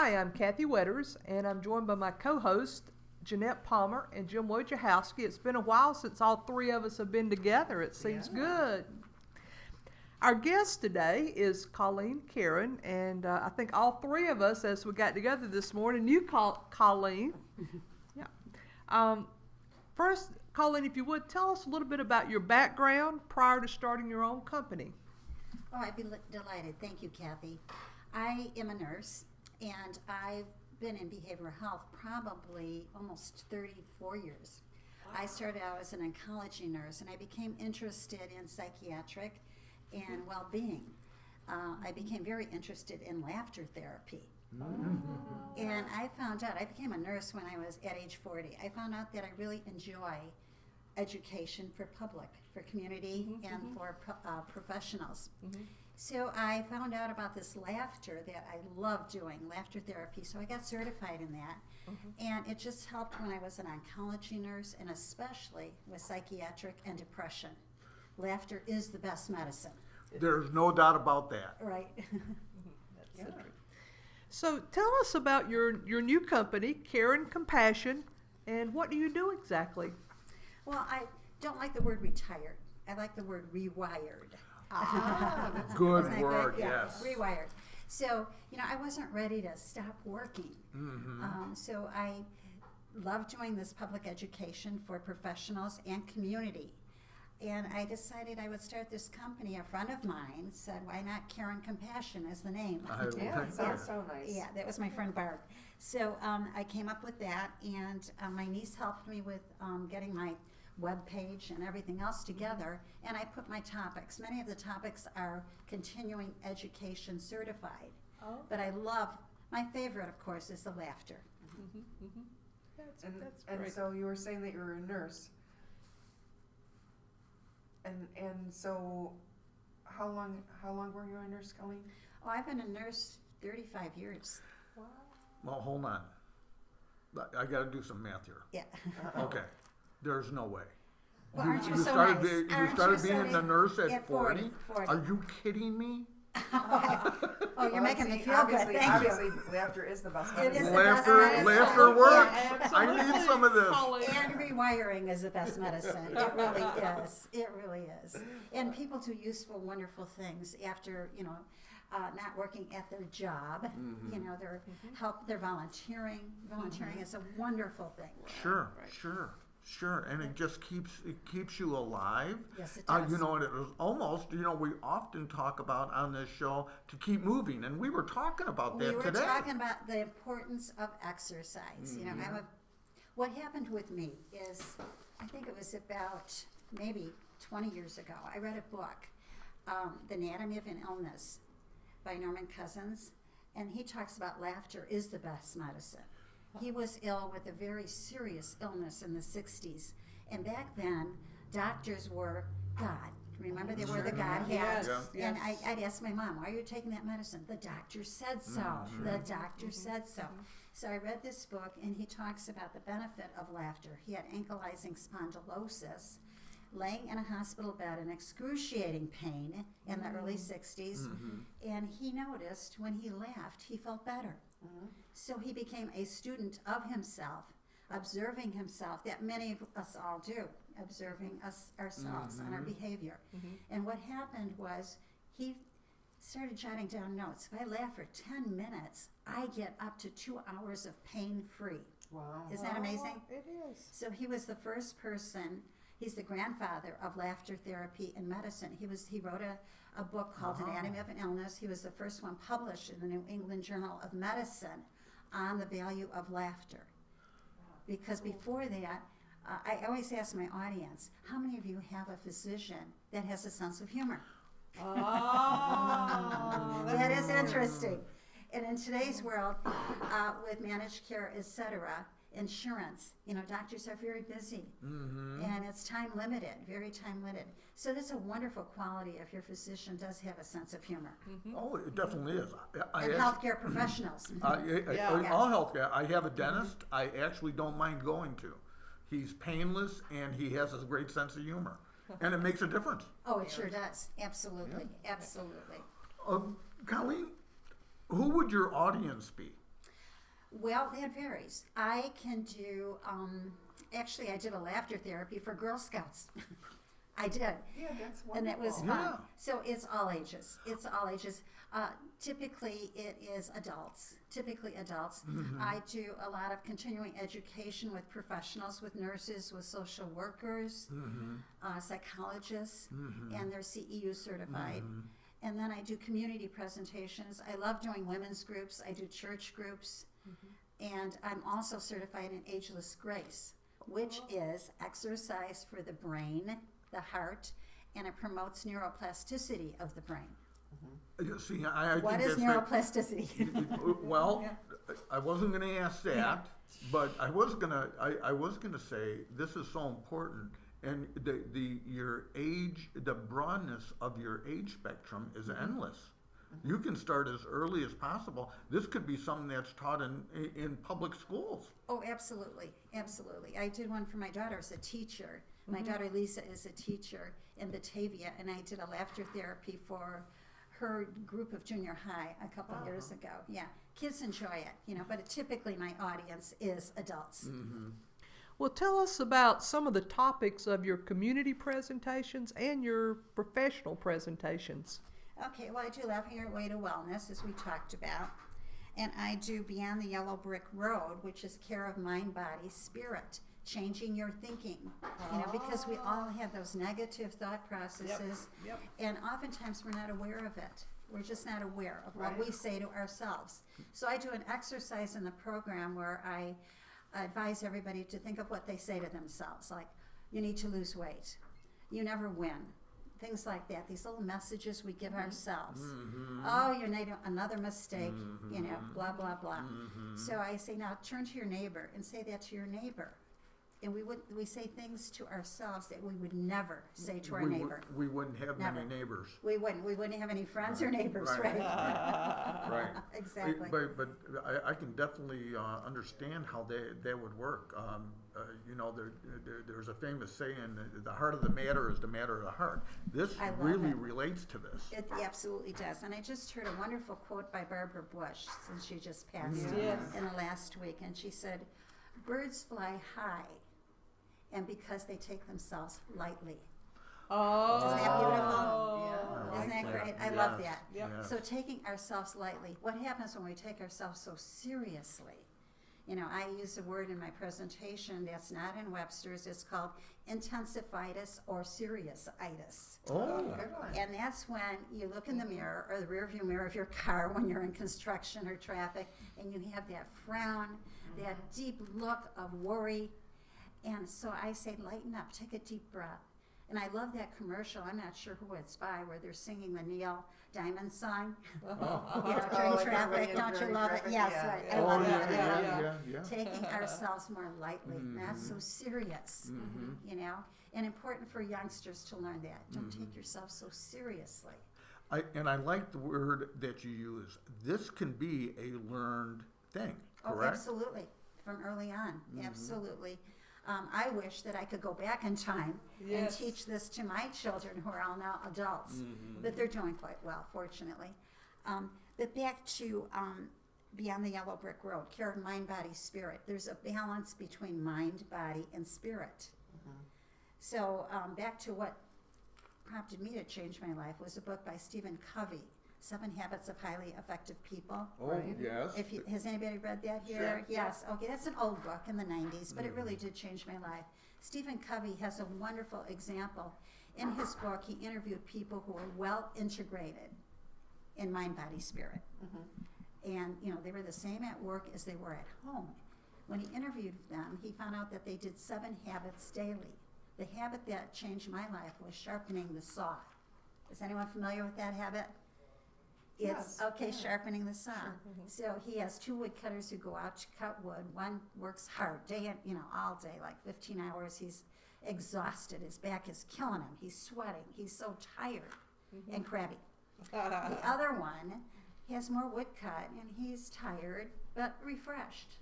Hi, I'm Kathy Wetters, and I'm joined by my co-host, Jeanette Palmer and Jim Wojciechowski. It's been a while since all three of us have been together. It seems good. Our guest today is Colleen Caron, and I think all three of us, as we got together this morning, knew Colleen. First, Colleen, if you would, tell us a little bit about your background prior to starting your own company. Oh, I'd be delighted. Thank you, Kathy. I am a nurse, and I've been in behavioral health probably almost 34 years. Wow. I started out as an oncology nurse, and I became interested in psychiatric and well-being. I became very interested in laughter therapy. And I found out, I became a nurse when I was at age 40. I found out that I really enjoy education for public, for community, and for professionals. So I found out about this laughter that I love doing, laughter therapy, so I got certified in that. And it just helped when I was an oncology nurse, and especially with psychiatric and depression. Laughter is the best medicine. There's no doubt about that. Right. That's the truth. So tell us about your new company, Caron Compassion, and what do you do exactly? Well, I don't like the word retired. I like the word rewired. Good word, good? Yeah, yes. Rewired. So, I wasn't ready to stop working. So I love doing this public education for professionals and community. And I decided I would start this company. A friend of mine said, why not Caron Compassion as the name? It sounds so nice. Yeah, that was my friend Barb. So I came up with that, and my niece helped me with getting my web page and everything else together, and I put my topics. Many of the topics are continuing education certified, but I love, my favorite, of course, is the laughter. That's And great. so you were saying that you were a nurse. And so how long were you a nurse, Colleen? Oh, I've been a nurse 35 years. Well, hold on. I got to do some math here. Yeah. Okay. There's no way. Well, aren't you so started nice? you Aren't started you so being a nice? nurse at At 40? 40. Are you kidding me? Oh, you're making me See, feel good. Thank you. Obviously, laughter is the best It is medicine. the best medicine. Laughter works. Yeah, I need some of this. Colleen. And rewiring is the best medicine. It really is. It really is. And people do useful, wonderful things after, not working at their job. They're volunteering. Volunteering is a wonderful thing. Sure, and it just keeps you alive. Yes, it does. And it was almost, we often talk about on this show to keep moving, and we were talking about that We were today. talking about the importance of exercise. What happened with me is, I think it was about maybe 20 years ago, I read a book, The Anatomy of an Illness by Norman Cousins, and he talks about laughter is the best medicine. He was ill with a very serious illness in the 60s, and back then, doctors were God. Remember, they were the God hat. And I'd ask my mom, why are you taking that medicine? The doctor said so. The doctor said so. So I read this book, and he talks about the benefit of laughter. He had ankylosing spondylosis, laying in a hospital bed in excruciating pain in the early 60s, and he noticed when he laughed, he felt better. So he became a student of himself, observing himself, that many of us all do, observing ourselves and our behavior. And what happened was he started jotting down notes. If I laugh for 10 minutes, I get up to 2 hours of pain-free. Wow. Isn't that amazing? It is. So he was the first person. He's the grandfather of laughter therapy and medicine. He wrote a book called Anatomy of an Illness. He was the first one published in the New England Journal of Medicine on the value of laughter. Because before that, I always ask my audience, how many of you have a physician that has a sense of humor? That is interesting. And in today's world, with managed care, et cetera, insurance, doctors are very busy, and it's time limited, very time limited. So that's a wonderful quality if your physician does have a sense of humor. Oh, it definitely is. And healthcare professionals. All healthcare. I have a dentist I actually don't mind going to. He's painless, and he has a great sense of humor, and it makes a difference. Oh, it sure does. Absolutely, absolutely. Colleen, who would your audience be? Well, that varies. I can do, actually, I did a laughter therapy for Girl Scouts. I did. Yeah, that's wonderful. And it was fun. Yeah. So it's all ages. It's all ages. Typically, it is adults. I do a lot of continuing education with professionals, with nurses, with social workers, psychologists, and they're CEU certified. And then I do community presentations. I love doing women's groups. I do church groups. And I'm also certified in Ageless Grace, which is exercise for the brain, the heart, and it promotes neuroplasticity of the brain. See, I What think is that's neuroplasticity? well, I wasn't going to ask that, but I was going to say this is so important, and your age, the broadness of your age spectrum is endless. You can start as early as possible. This could be something that's taught in public schools. Oh, absolutely, absolutely. I did one for my daughter as a teacher. My daughter Lisa is a teacher in Batavia, and I did a laughter therapy for her group of junior high a couple years ago. Yeah, kids enjoy it, but typically my audience is adults. Well, tell us about some of the topics of your community presentations and your professional presentations. Okay, well, I do Laughing Your Way to Wellness, as we talked about. And I do Beyond the Yellow Brick Road, which is care of mind, body, spirit, changing your thinking. Because we all have those negative thought processes, and oftentimes we're not aware of it. We're just not aware of what we say to ourselves. So I do an exercise in the program where I advise everybody to think of what they say to themselves, like, you need to lose weight, you never win. Things like that, these little messages we give ourselves. Oh, you made another mistake, blah, blah, blah. So I say, now turn to your neighbor and say that to your neighbor. And we say things to ourselves that we would never say to our neighbor. We wouldn't have Never. many neighbors. We wouldn't have any friends or neighbors, right? Right. Exactly. But I can definitely understand how that would work. There's a famous saying, the heart of the matter is the matter of the heart. This I love really it. relates to this. It absolutely does. And I just heard a wonderful quote by Barbara Bush, since she just passed Yes. in the last week. And she said, birds fly high, and because they take themselves lightly. Oh, Isn't that beautiful? Yeah. Isn't that that. great? I love Yes. that. Yep. Yes. So taking ourselves lightly, what happens when we take ourselves so seriously? I use a word in my presentation that's not in Webster's. It's called intensifitis or seriousitis. Oh, Good one. And that's when you look in the mirror or the rearview mirror of your car when you're in construction or traffic, and you have that frown, that deep look of worry. And so I say, lighten up, take a deep breath. And I love that commercial. I'm not sure who it's by, where they're singing the Neil Diamond song. During like traffic, everybody don't you during love traffic, it? Yes, yeah, right. yeah. I love yeah, that. yeah, yeah. Taking ourselves more lightly, not so serious, and important for youngsters to learn that. Don't take yourself so seriously. I like the word that you use. This can be a learned thing, Oh, correct? absolutely, from early on, absolutely. I wish that I could go back in time and Yes. teach this to my children, who are all now adults, but they're doing quite well, fortunately. But back to Beyond the Yellow Brick Road, care of mind, body, spirit. There's a balance between mind, body, and spirit. So back to what prompted me to change my life was a book by Stephen Covey, 7 Habits of Highly Effective People. Oh, yes. Has anybody read that here? Sure. Yes. Okay, that's an old book in the 90s, but it really did change my life. Stephen Covey has a wonderful example. In his book, he interviewed people who were well integrated in mind, body, spirit. And, they were the same at work as they were at home. When he interviewed them, he found out that they did 7 habits daily. The habit that changed my life was sharpening the saw. Is anyone familiar with that habit? It's Yes. okay, sharpening the saw. So he has 2 woodcutters who go out to cut wood. One works hard, all day, like 15 hours. He's exhausted. His back is killing him. He's sweating. He's so tired and crabby. The other one has more wood cut, and he's tired but refreshed.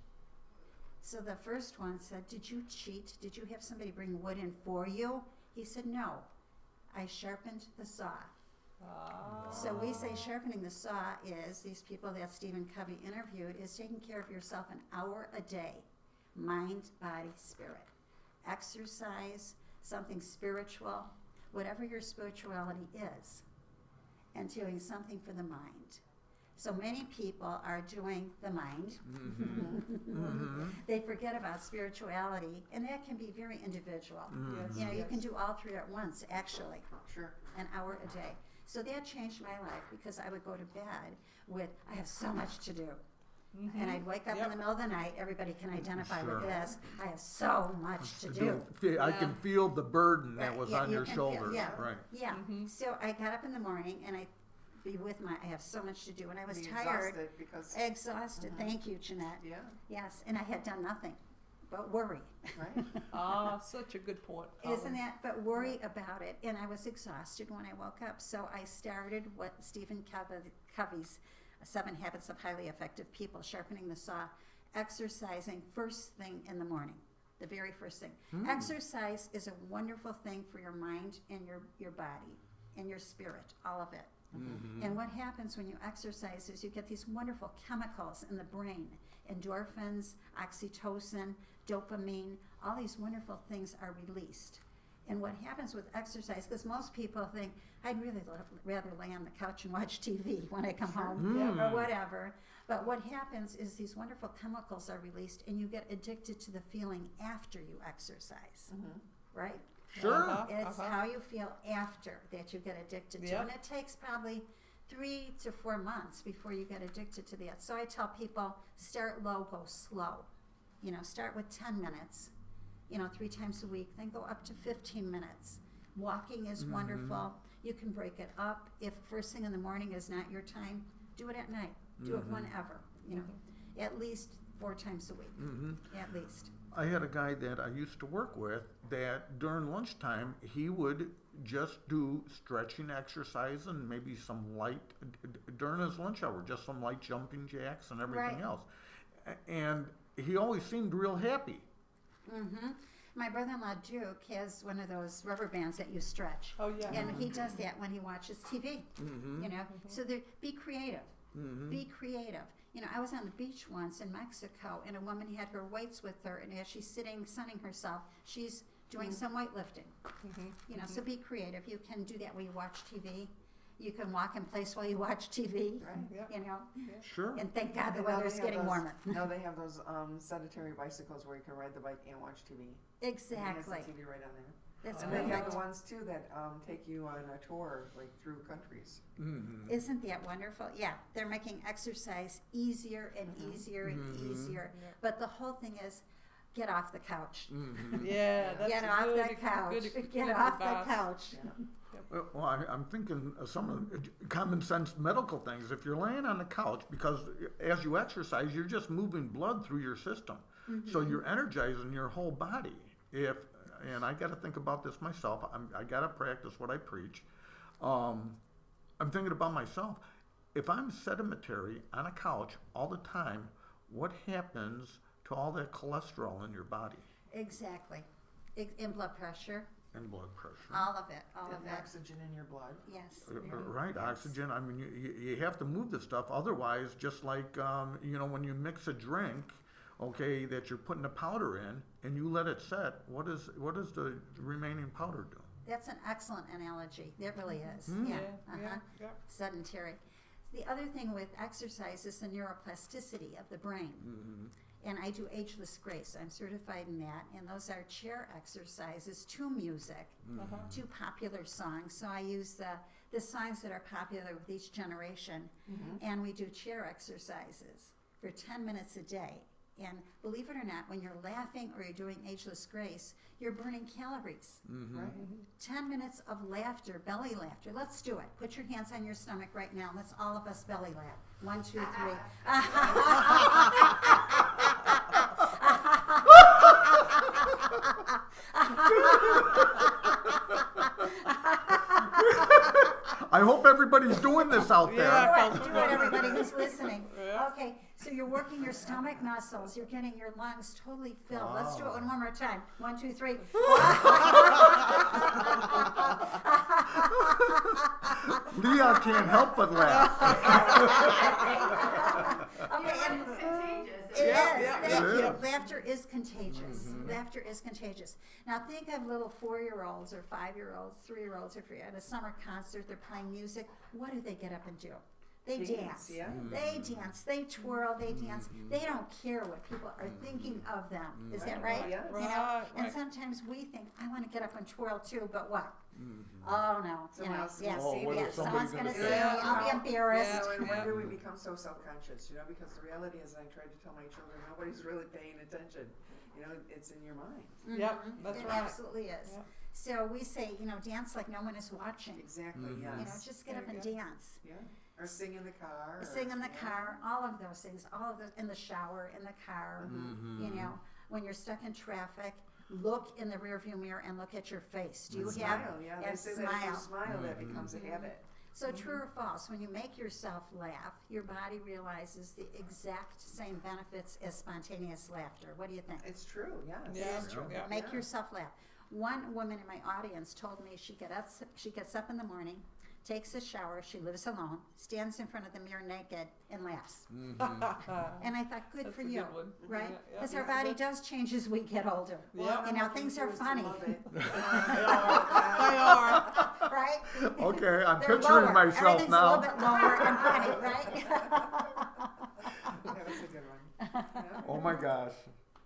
So the first one said, "Did you cheat? Did you have somebody bring wood in for you?" He said, "No. I sharpened the saw." So we say sharpening the saw is, these people that Stephen Covey interviewed, is taking care of yourself an hour a day. Mind, body, spirit. Exercise, something spiritual, whatever your spirituality is, and doing something for the mind. So many people are doing the mind. They forget about spirituality, and that can be very individual. Yes, You know, you yes. can do all three at once, actually, Sure. an hour a day. So that changed my life, because I would go to bed with, I have so much to do. And I'd wake up in the middle of the night, everybody can identify Sure. with this, I have so much to do. I can feel the burden that Right, was yeah, on you your can feel- shoulders. yeah. Right. Yeah, so I got up in the morning and I'd be with I have so much to do, and I was Be tired. exhausted because, Exhausted, thank you, Jeanette. yeah, Yes, and I had done nothing but worry. right? Such a good point. Isn't Colleen. that, but worry about it, and I was exhausted when I woke up, so I started what Stephen Covey's 7 Habits of Highly Effective People, sharpening the saw, exercising first thing in the morning, the very first thing. Exercise is a wonderful thing for your mind and your body and your spirit, all of it. And what happens when you exercise is you get these wonderful chemicals in the brain, endorphins, oxytocin, dopamine, all these wonderful things are released. And what happens with exercise, because most people think, I'd really rather lay on the couch and watch TV when I come home or whatever. But what happens is these wonderful chemicals are released and you get addicted to the feeling after you exercise, right? Sure. It's how you feel after that you get addicted to. Yep. And it takes probably 3 to 4 months before you get addicted to that. So I tell people, start low, go slow. You know, start with 10 minutes, 3 times a week, then go up to 15 minutes. Walking is wonderful. You can break it up. If first thing in the morning is not your time, do it at night. Do it whenever, at least 4 times a week, at least. I had a guy that I used to work with that during lunchtime, he would just do stretching exercise and maybe some light, during his lunch hour, just some light jumping jacks and everything Right. else. And he always seemed real happy. My brother-in-law Duke has one of those rubber bands that you stretch. Oh, yeah. And he does that when he watches TV, So be creative. Be creative. I was on the beach once in Mexico, and a woman had her weights with her, and as she's sitting, sunning herself, she's doing some weightlifting. So be creative. You can do that while you watch TV. You can walk in place while you watch TV, Right. Sure. And thank God the And now weather's they have getting those- warmer. Now they have those sedentary bicycles where you can ride the bike and watch TV. Exactly. And it has the TV right on there. That's And they have perfect. the ones too that take you on a tour like through countries. Isn't that wonderful? Yeah, they're making exercise easier and easier and easier. But the whole thing is, get off the couch. Yeah, that's Get a off good, the couch. good Get good off the advice. couch. Well, I'm thinking of some of the common sense medical things. If you're laying on the couch, because as you exercise, you're just moving blood through your system. So you're energizing your whole body. And I got to think about this myself. I got to practice what I preach. I'm thinking about myself. If I'm sedentary on a couch all the time, what happens to all that cholesterol in your body Exactly. And blood pressure, and blood pressure? all of it, all of And it. oxygen in your blood. Yes. Right, oxygen. I mean, you have to move the stuff. Otherwise, just like when you mix a drink, okay, that you're putting the powder in, and you let it set, what does the remaining powder do? That's an excellent analogy. It really is. Yeah. Yeah. Sedentary. The other thing with exercise is the neuroplasticity of the brain. And I do Ageless Grace. I'm certified in that. And those are chair exercises to music, to popular songs. So I use the songs that are popular with each generation. And we do chair exercises for 10 minutes a day. And believe it or not, when you're laughing or you're doing Ageless Grace, you're burning calories. Right. 10 minutes of laughter, belly laughter. Let's do it. Put your hands on your stomach right now. Let's all of us belly laugh. 1, 2, 3. I hope everybody's doing this out there. Yeah. Do it, everybody who's listening. Okay, so you're working your stomach muscles. You're getting your lungs totally filled. Let's do it one more time. 1, 2, 3. Leah can't help but laugh. Okay, and Contagious. it is. Yeah, Thank yeah. you. It is. Laughter is contagious. Laughter is contagious. Now think of little 4-year-olds or 5-year-olds, 3-year-olds. If you're at a summer concert, they're playing music. What do they get up and do? They dance. Yeah. They dance. They twirl. They dance. They don't care what people are thinking of them. Is that right? Yes. You know. Right, And right. sometimes we think, I want to get up and twirl too, but what? Oh no. Someone else is yes, gonna see me. yes. Somebody's Someone's going to gonna see see me. me. I'll be embarrassed. So I Yeah. wonder we become so self-conscious, because the reality is, I tried to tell my children, nobody's really paying attention. It's in your mind. Yep, that's It right. absolutely is. Yep. So we say, dance like no one is watching. Exactly, Mhm. yes. Just get There up and you go. dance. Yeah, or sing in the car. Sing in the yeah. car, all of those things, all of those in the shower, in the car. When you're stuck in traffic, look in the rearview mirror and look at your face. Do you And have smile, yeah. They and say that if you smile? smile, that becomes a habit. So true or false? When you make yourself laugh, your body realizes the exact same benefits as spontaneous laughter. What do you think? It's true, yes. Yeah, It is true. yeah. Make Yeah. yourself laugh. One woman in my audience told me she gets up in the morning, takes a shower, she lives alone, stands in front of the mirror naked, and laughs. And I thought, good That's for a you, good one. right? Yeah, yeah, Because yeah. our body does change as we get older. Yep. You know, things are funny, They are. right? Okay, I'm They're picturing lower. myself Everything's now. a little bit lower and funny, right? That was a good one. Yeah. Oh my gosh.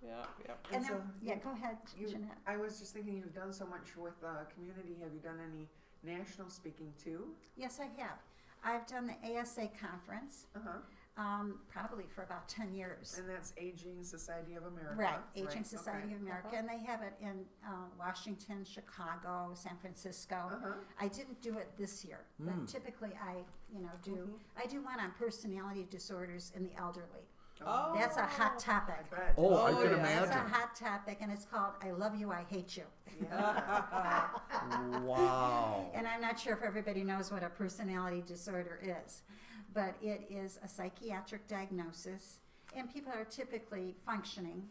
Yeah, yeah. And so then, yeah, go ahead, You, Jeanette. I was just thinking, you've done so much with community. Have you done any national speaking too? Yes, I have. I've done the ASA conference, probably for about 10 years. And that's Aging Society of America. Right, Aging Society okay. of America, and they have it in Washington, Chicago, San Francisco. Uh-huh. I didn't do it this year, but typically I do one on personality disorders in the elderly. Oh. That's a hot topic. I bet. Oh, I Oh, can yeah. That's a imagine. hot topic, and it's called I Love You, I Hate You. Yeah. Wow. And I'm not sure if everybody knows what a personality disorder is, but it is a psychiatric diagnosis, and people are typically functioning.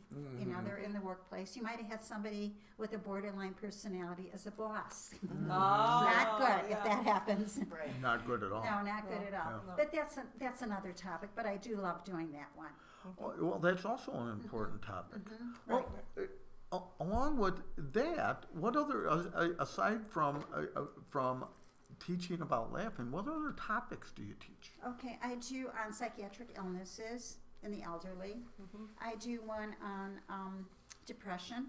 They're in the workplace. You might have had somebody with a borderline personality as a boss. Not good if that happens. Right. Not good at all. No, not good at all. No. But that's another topic. But I do love doing that one. Well, that's also an important topic. Right. Well, along with that, what other, aside from teaching about laughing, what other topics do you teach? Okay, I do on psychiatric illnesses in the elderly. I do one on depression,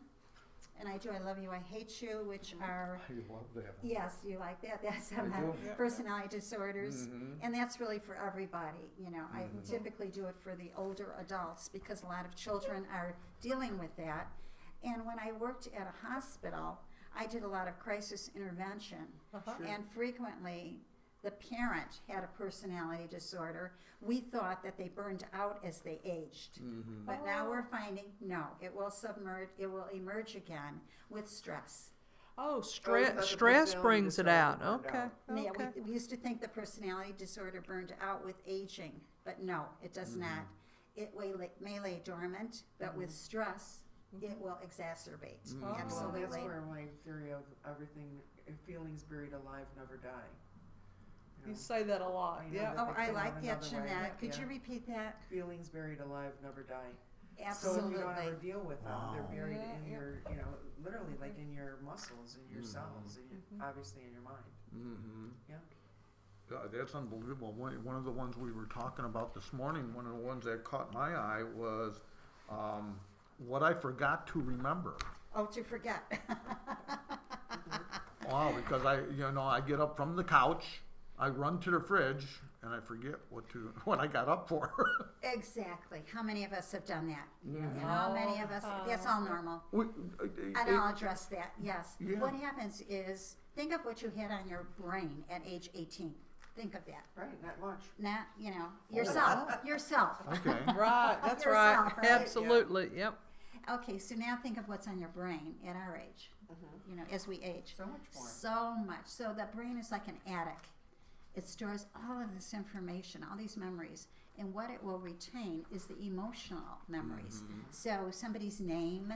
and I do I Love You, I Hate You, which are I love that. yes, you like that. That's on do. the personality disorders, and that's really for everybody. I typically do it for the older adults because a lot of children are dealing with that. And when I worked at a hospital, I did a lot of crisis intervention, and frequently the parent had a personality disorder. We thought that they burned out as they aged, but now we're finding no, it will emerge again with stress. Oh, thought the stress personality brings it disorder out. burned Okay. out. Yeah, Okay. we used to think the personality disorder burned out with aging, but no, it does not. It may lay dormant, but with stress, it will exacerbate. Oh. Absolutely. Well, that's where my theory of everything, feelings buried alive never die. You say that a lot. I know Yeah. that. Oh, they I came like out that, another way. Jeanette. Could you Yeah. repeat that? Feelings buried alive never die. So if Absolutely. you don't ever deal with them, they're Wow. buried Yeah, in yeah. your, literally like in your muscles, in your cells, and obviously in your mind. Yeah. That's unbelievable. One of the ones we were talking about this morning, one of the ones that caught my eye was what I forgot to remember. Oh, to forget. Wow, because I get up from the couch, I run to the fridge, and I forget what I got up for. Exactly. How many of us have done that? How many of us? That's all normal. And I'll address that. Yes. Yeah. What happens is, think of what you had on your brain at age 18. Think of that. Right, not much. Not, yourself. Yourself. Okay. Right. That's Yourself, right. right? Absolutely. Yep. Okay, so now think of what's on your brain at our age. As we age. So much more. So much. So the brain is like an attic. It stores all of this information, all these memories, and what it will retain is the emotional memories. So somebody's name,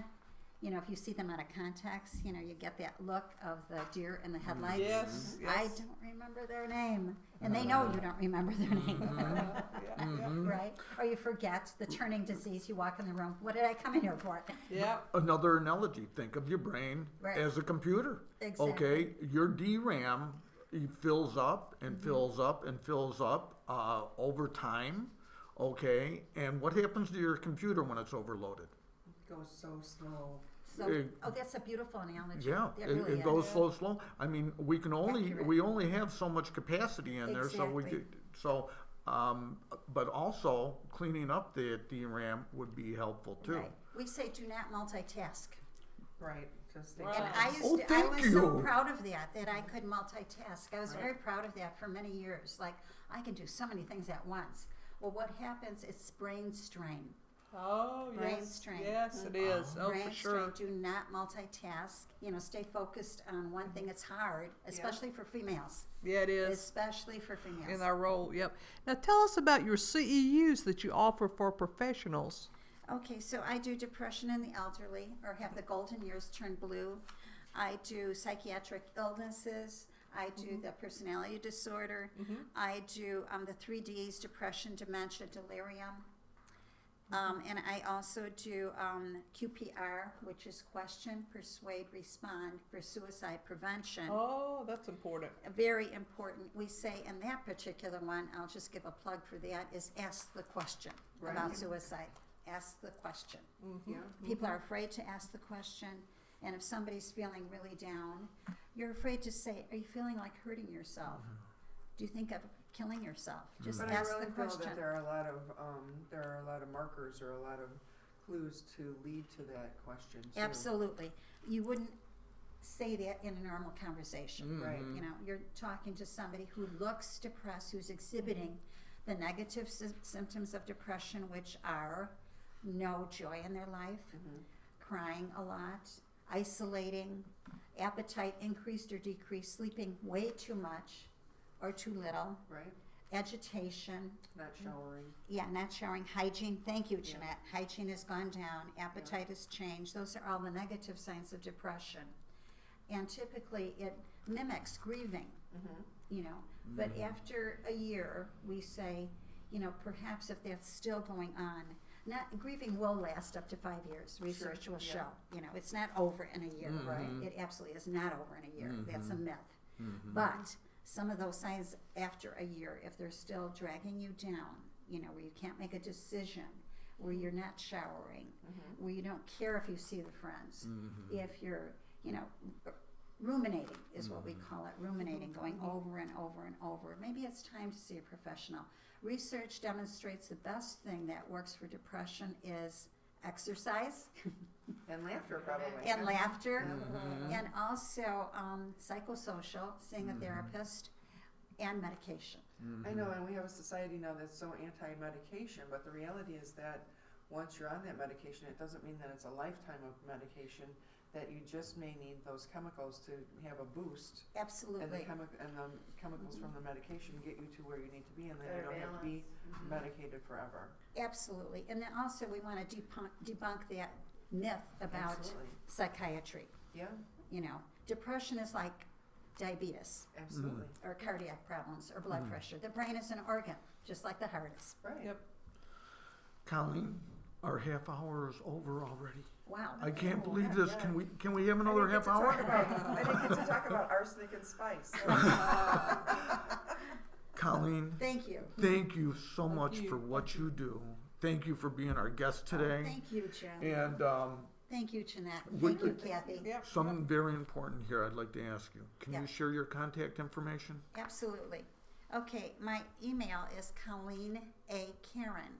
you know, if you see them out of context, you know, you get that look of the deer in the headlights. Yes, I yes. don't remember their name, and they know you don't remember their name, right? Or you forget the turning disease. You walk in the room. What did I come in here for? Yeah. Another analogy, think of your brain Right. as a computer. Exactly. Okay, your DRAM fills up and fills up and fills up over time. Okay, and what happens to your computer when it's overloaded? Goes so slow. So, that's a beautiful analogy. Yeah, That it, really it is. goes slow. I mean, we can only Accurate. we only have so much capacity in there, so we Exactly. could, so. But also cleaning up the DRAM would be helpful too. Right. We say do not multitask. Right. Just Right. And I used Oh, to, I thank was so you. proud of that I could multitask. I was Right. very proud of that for many years. Like, I can do so many things at once. Well, what happens is brain strain. Oh, Brain yes. strain. Yes, it is. Oh, Brain for sure. strain, do not multitask. You know, stay focused on one thing. It's hard, especially for females. Yeah, it is. Especially for females. In our role, yep. Now tell us about your CEUs that you offer for professionals. Okay, so I do depression in the elderly, or have the golden years turn blue. I do psychiatric illnesses. I do the personality disorder. I do the 3Ds, depression, dementia, delirium. And I also do QPR, which is question, persuade, respond, for suicide prevention. Oh, that's important. Very important. We say in that particular one, I'll just give a plug for that, is ask the question Right. about suicide. Ask the question. Yeah. People are afraid to ask the question, and if somebody's feeling really down, you're afraid to say, are you feeling like hurting yourself? Do you think of killing yourself? Just But ask I really the feel question. that there are a lot of markers or a lot of clues to lead to that question too. Absolutely. You wouldn't say that in a normal conversation. Right. You know, you're talking to somebody who looks depressed, who's exhibiting the negative symptoms of depression, which are no joy in their life, crying a lot, isolating, appetite increased or decreased, sleeping way too much or too little, Right. agitation, Not showering. not showering, hygiene. Thank you, Jeanette. Hygiene has gone down, appetite has changed. Those are all the negative signs of depression. And typically it mimics grieving, you know. But after a year, we say, you know, perhaps if that's still going on, grieving will last up to 5 years. Research will show. You know, it's not over in a year. Right. It absolutely is not over in a year. That's a myth. But some of those signs after a year, if they're still dragging you down, you know, where you can't make a decision, where you're not showering, where you don't care if you see the friends, if you're, you know, ruminating is what we call it, ruminating, going over and over and over. Maybe it's time to see a professional. Research demonstrates the best thing that works for depression is exercise And laughter probably. and laughter, and also psychosocial, seeing a therapist, and medication. I know, and we have a society now that's so anti-medication, but the reality is that once you're on that medication, it doesn't mean that it's a lifetime of medication, that you just may need those chemicals to have a boost. And the, Absolutely. and the chemicals from the medication get you to where you need to be, and then you don't have to be medicated forever. Absolutely. And then also we want to debunk that myth about Absolutely. psychiatry. Yeah, You know, depression is like diabetes absolutely. or cardiac problems or blood pressure. The brain is an organ, just like the heart is. Right. Yep. Colleen, our half hour is over already. Wow. I can't Oh, believe yeah, this. yeah. Can we have another half hour? I didn't get to talk about arsenic and spice. Colleen, Thank you. thank you so much you. for what you do. Thank you for being our guest today. Thank you, Jim. And Thank you, Jeanette. we- Thank you, Kathy. Yep. something very important here I'd like to ask you. Can Yeah. you share your contact information? Absolutely. Okay, my email is colleenacaron,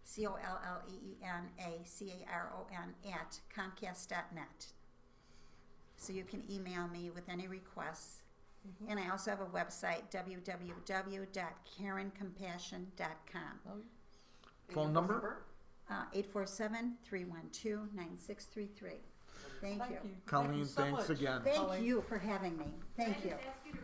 COLLEENACARON @comcast.net. So you can email me with any requests. And I also have a website, www.caroncompassion.com. Phone number? 847-312-9633. Thank you. Colleen, so thanks much. again. Thank Colleen. you for having me. Thank you. Can I just ask you to